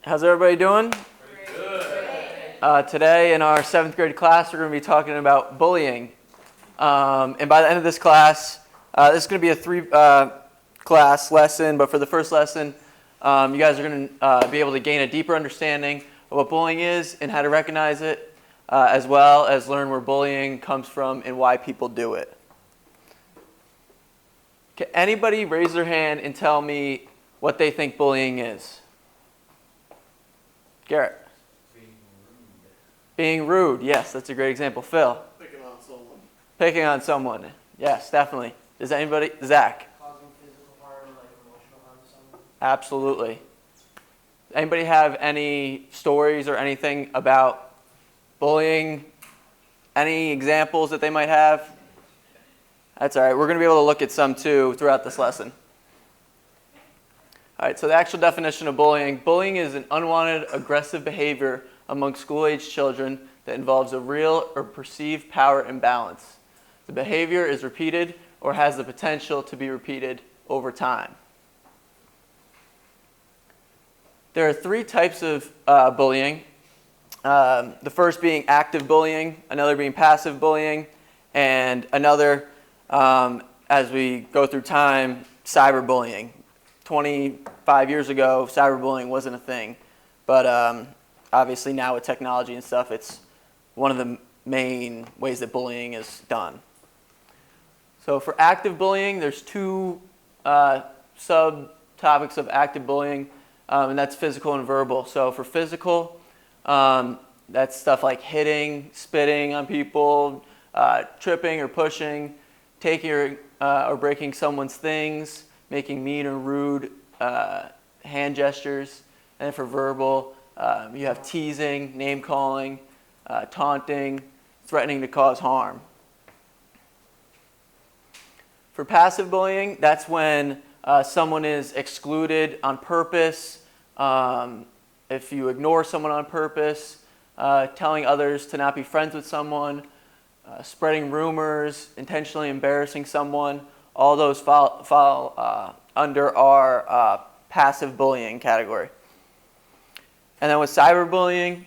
How's everybody doing? Today in our 7th grade class, we're going to be talking about bullying. And by the end of this class, this is going to be a 3-class lesson, but for the first lesson, you guys are going to be able to gain a deeper understanding of what bullying is and how to recognize it, as well as learn where bullying comes from and why people do it. Can anybody raise their hand and tell me what they think bullying is? Garrett. Being rude. Yes, that's a great example. Phil. Picking on someone. Yes, definitely. Does anybody? Zach. Causing physical harm, like emotional harm to someone. Absolutely. Anybody have any stories or anything about bullying? Any examples that they might have? That's all right. We're going to be able to look at some too throughout this lesson. All right, so the actual definition of bullying. Bullying is an unwanted, aggressive behavior among school-age children that involves a real or perceived power imbalance. The behavior is repeated or has the potential to be repeated over time. There are 3 types of bullying. The first being active bullying, another being passive bullying, and another, as we go through time, cyberbullying. 25 years ago, cyberbullying wasn't a thing, but obviously now with technology and stuff, it's one of the main ways that bullying is done. So for active bullying, there's 2 subtopics of active bullying, and that's physical and verbal. So for physical, that's stuff like hitting, spitting on people, tripping or pushing, taking or breaking someone's things, making mean or rude hand gestures. And then for verbal, you have teasing, name-calling, taunting, threatening to cause harm. For passive bullying, that's when someone is excluded on purpose, if you ignore someone on purpose, telling others to not be friends with someone, spreading rumors, intentionally embarrassing someone. All those fall under our passive bullying category. And then with cyberbullying,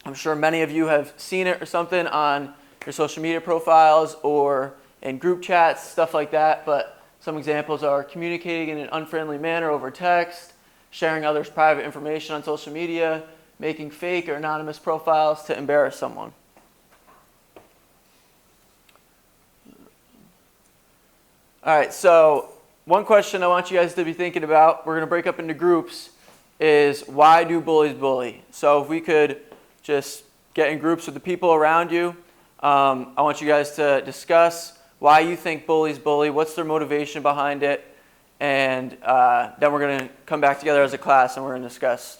I'm sure many of you have seen it or something on your social media profiles or in group chats, stuff like that. But some examples are communicating in an unfriendly manner over text, sharing others' private information on social media, making fake or anonymous profiles to embarrass someone. All right, so one question I want you guys to be thinking about, we're going to break up into groups, is why do bullies bully? So if we could just get in groups with the people around you, I want you guys to discuss why you think bullies bully, what's their motivation behind it, and then we're going to come back together as a class and we're going to discuss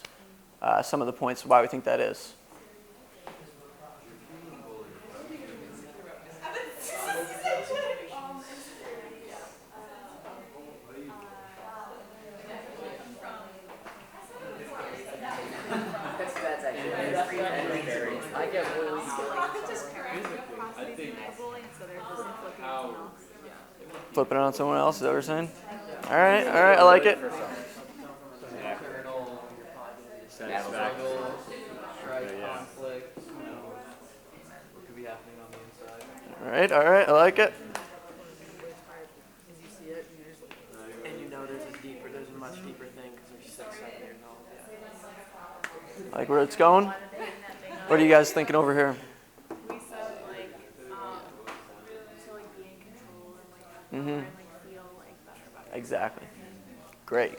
some of the points of why we think that is. Flipping it on someone else, is that what you're saying? All right, I like it. All right, I like it. You see it, and you know there's a much deeper thing because there's 6, 7 years old. Like where it's going? What are you guys thinking over here? We said to be in control and and feel better about it. Exactly. Great.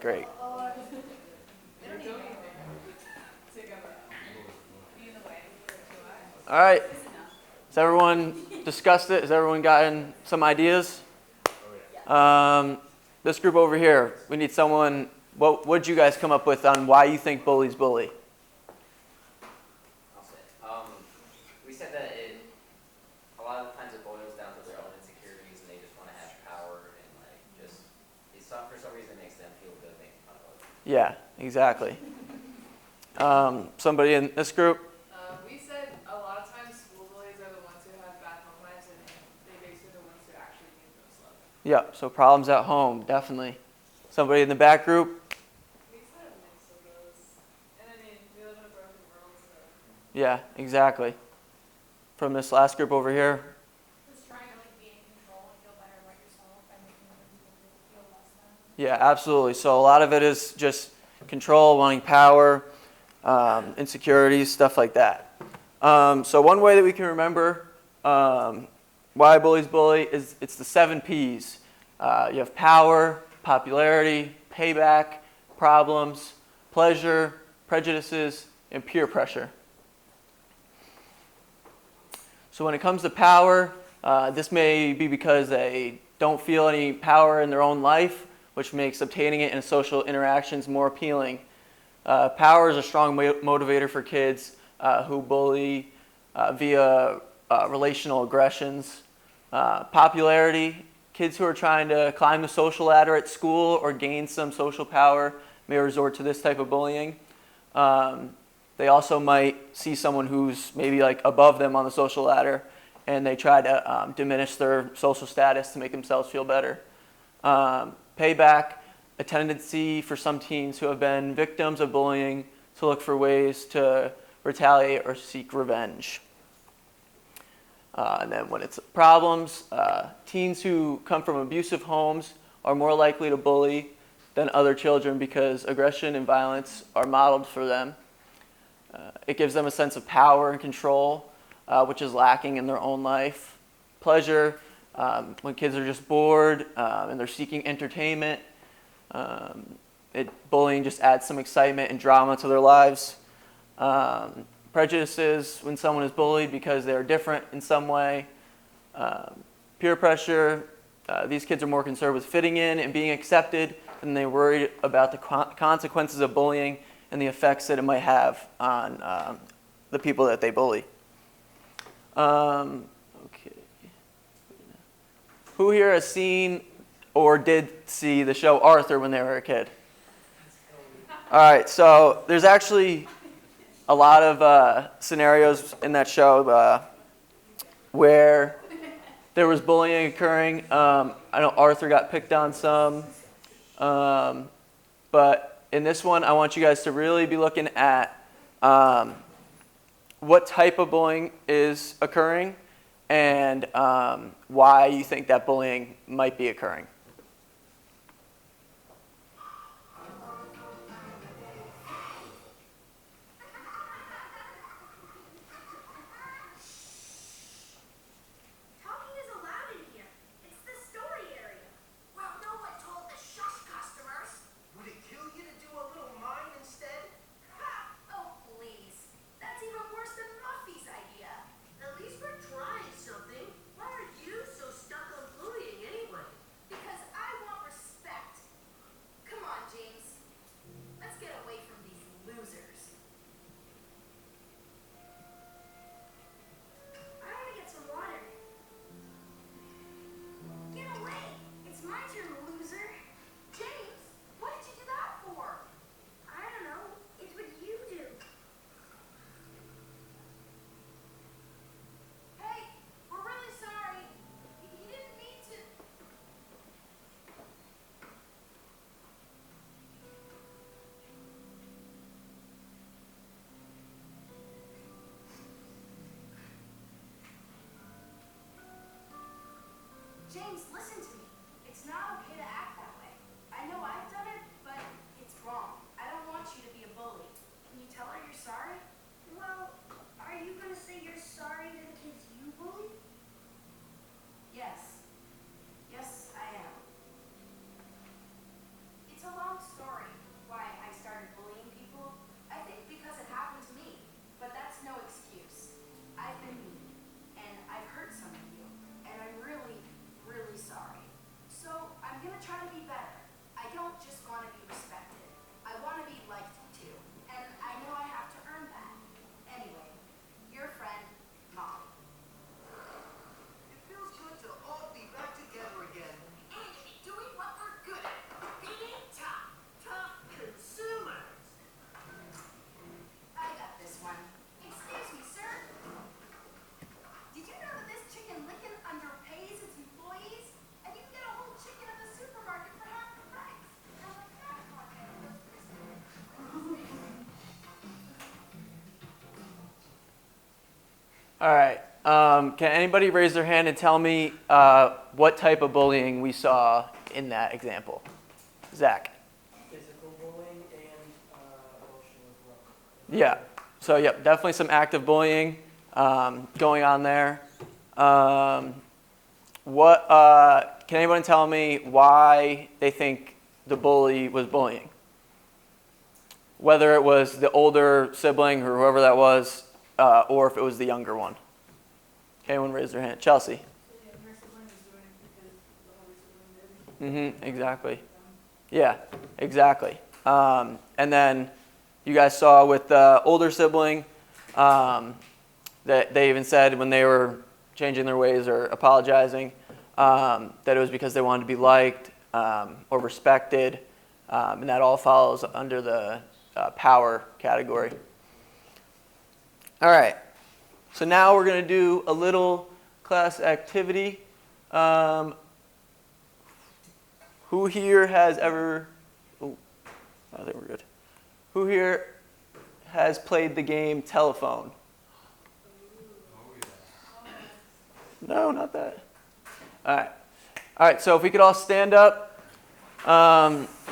All right. Has everyone discussed it? Has everyone gotten some ideas? This group over here, we need someone. What would you guys come up with on why you think bullies bully? We said that a lot of times it boils down to their own insecurities, and they just want to have power, and for some reason it makes them feel good making fun of others. Yeah, exactly. Somebody in this group? We said a lot of times school bullies are the ones who have bad home lives, and they basically are the ones who actually need most love. Yeah, so problems at home, definitely. Somebody in the back group? We said a mix of those. And Yeah, exactly. From this last group over here. Just trying to like be in control and feel better about yourself by making other people feel less than. Yeah, absolutely. So a lot of it is just control, wanting power, insecurities, stuff like that. So one way that we can remember why bullies bully is it's the 7 P's. You have power, popularity, payback, problems, pleasure, prejudices, and peer pressure. So when it comes to power, this may be because they don't feel any power in their own life, which makes obtaining it in social interactions more appealing. Power is a strong motivator for kids who bully via relational aggressions. Popularity, kids who are trying to climb the social ladder at school or gain some social power may resort to this type of bullying. They also might see someone who's maybe like above them on the social ladder, and they try to diminish their social status to make themselves feel better. Payback, a tendency for some teens who have been victims of bullying to look for ways to retaliate or seek revenge. And then when it's problems, teens who come from abusive homes are more likely to bully than other children because aggression and violence are modeled for them. It gives them a sense of power and control, which is lacking in their own life. Pleasure, when kids are just bored and they're seeking entertainment. Bullying just adds some excitement and drama to their lives. Prejudices, when someone is bullied because they are different in some way. Peer pressure, these kids are more concerned with fitting in and being accepted than they worried about the consequences of bullying and the effects that it might have on the people that they bully. Okay. Who here has seen or did see the show Arthur when they were a kid? All right, so there's actually a lot of scenarios in that show where there was bullying occurring. I know Arthur got picked on some, but in this one, I want you guys to really be looking at what type of bullying is occurring and why you think that bullying might be occurring. Talking is allowed in here. It's the story area. Well, no one told the shush customers. Would it kill you to do a little mine instead? Ha! Oh, please. That's even worse than Muffy's idea. At least we're trying something. Why are you so stuck on bullying anyway? Because I want respect. Come on, James. Let's get away from these losers. I want to get some water. Get away! It's my turn, loser. James, what did you do that for? I don't know. It's what you do. Hey, we're really sorry. He didn't mean to. James, listen to me. It's not okay to act that way. I know I've done it, but it's wrong. I don't want you to be a bully. Can you tell her you're sorry? Well, are you going to say you're sorry to the kids you bullied? Yes. Yes, I am. It's a long story why I started bullying people. I think because it happened to me, but that's no excuse. I've been mean, and I've hurt some of you, and I'm really, really sorry. So I'm gonna try to be better. I don't All right. Can anybody raise their hand and tell me what type of bullying we saw in that example? Zach. Physical bullying and emotional as well. Yeah. So, yep, definitely some active bullying going on there. Can anyone tell me why they think the bully was bullying? Whether it was the older sibling or whoever that was, or if it was the younger one. Okay, anyone raise their hand? Chelsea. Exactly. Yeah, exactly. And then you guys saw with the older sibling that they even said when they were changing their ways or apologizing that it was because they wanted to be liked or respected, and that all follows under the power category. All right. So now we're going to do a little class activity. Who here has ever... Oh, I think we're good. Who here has played the game telephone? No, not that. All right. All right, so if we could all stand up.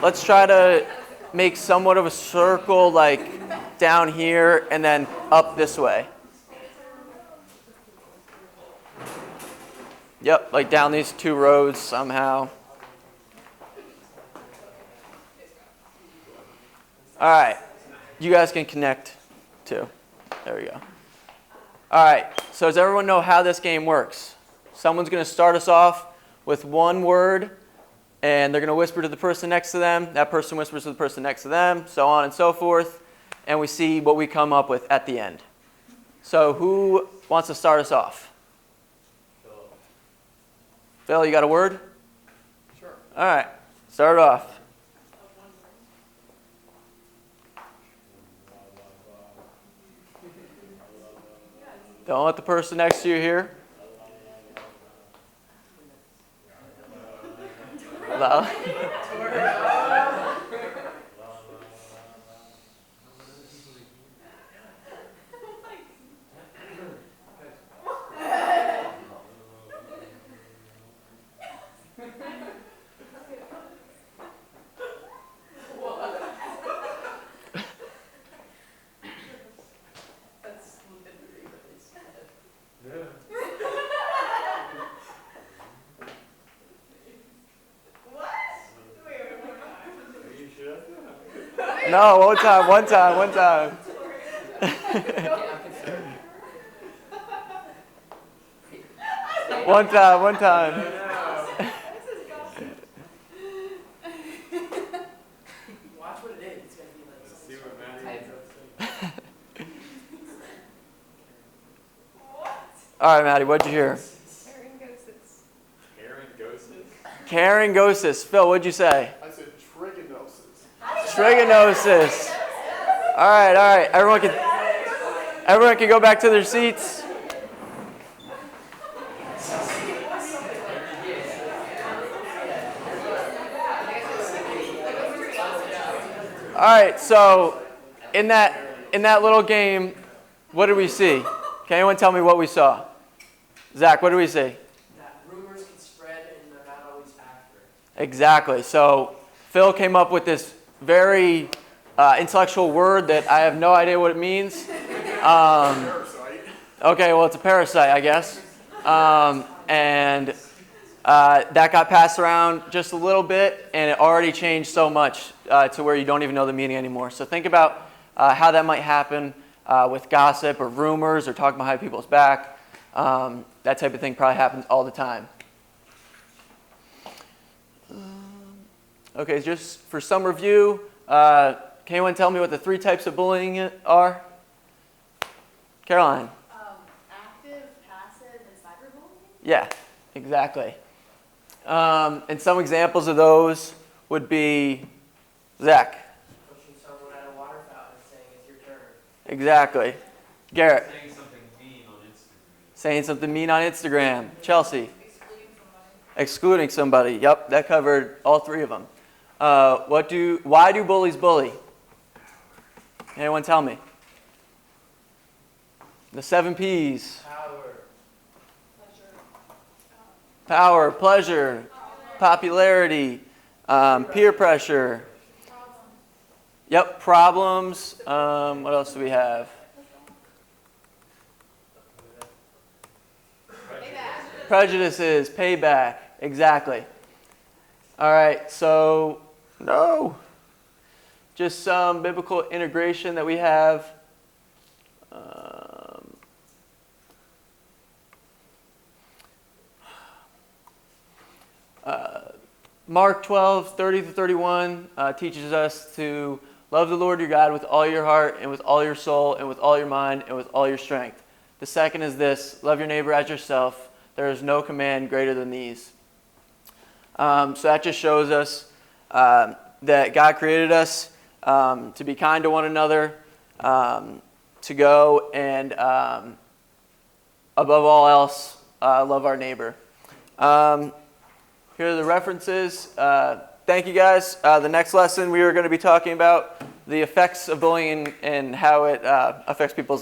Let's try to make somewhat of a circle, like down here and then up this way. Yep, like down these two rows somehow. All right, you guys can connect too. There we go. All right, so does everyone know how this game works? Someone's going to start us off with one word, and they're going to whisper to the person next to them. That person whispers to the person next to them, so on and so forth, and we see what we come up with at the end. So who wants to start us off? Phil, you got a word? Sure. All right, start off. Don't let the person next to you hear. Loud. No, one time. One time. Watch what it is. It's going to be like See what Maddie All right, Maddie, what'd you hear? Caryngosis. Phil, what'd you say? I said trigonosis. Trigonosis. All right. Everyone can go back to their seats. All right, so in that little game, what did we see? Can anyone tell me what we saw? Zach, what did we see? that rumors can spread and they're not always accurate. Exactly. So Phil came up with this very intellectual word that I have no idea what it means. Okay, well, it's a parasite, I guess. And that got passed around just a little bit, and it already changed so much to where you don't even know the meaning anymore. So think about how that might happen with gossip or rumors or talking behind people's back. That type of thing probably happens all the time. Okay, just for some review, can anyone tell me what the 3 types of bullying are? Caroline? Active, passive, and cyberbullying? Yeah, exactly. And some examples of those would be, Zach? Pushing someone at a water fountain and saying it's your turn. Exactly. Garrett? Saying something mean on Instagram. Saying something mean on Instagram. Chelsea? Excluding somebody. Yep, that covered all 3 of them. Why do bullies bully? Anyone tell me? The 7 Ps. Power, Power, pleasure, popularity, peer pressure. Yep, problems. What else do we have? Prejudices, payback. Exactly. All right, so no. Just some biblical integration that we have. Mark 12, 30 to 31 teaches us to love the Lord your God with all your heart and with all your soul and with all your mind and with all your strength. The second is this, love your neighbor as yourself. There is no command greater than these. So that just shows us that God created us to be kind to one another, to go and above all else, love our neighbor. Here are the references. Thank you guys. The next lesson we are going to be talking about the effects of bullying and how it affects people's lives.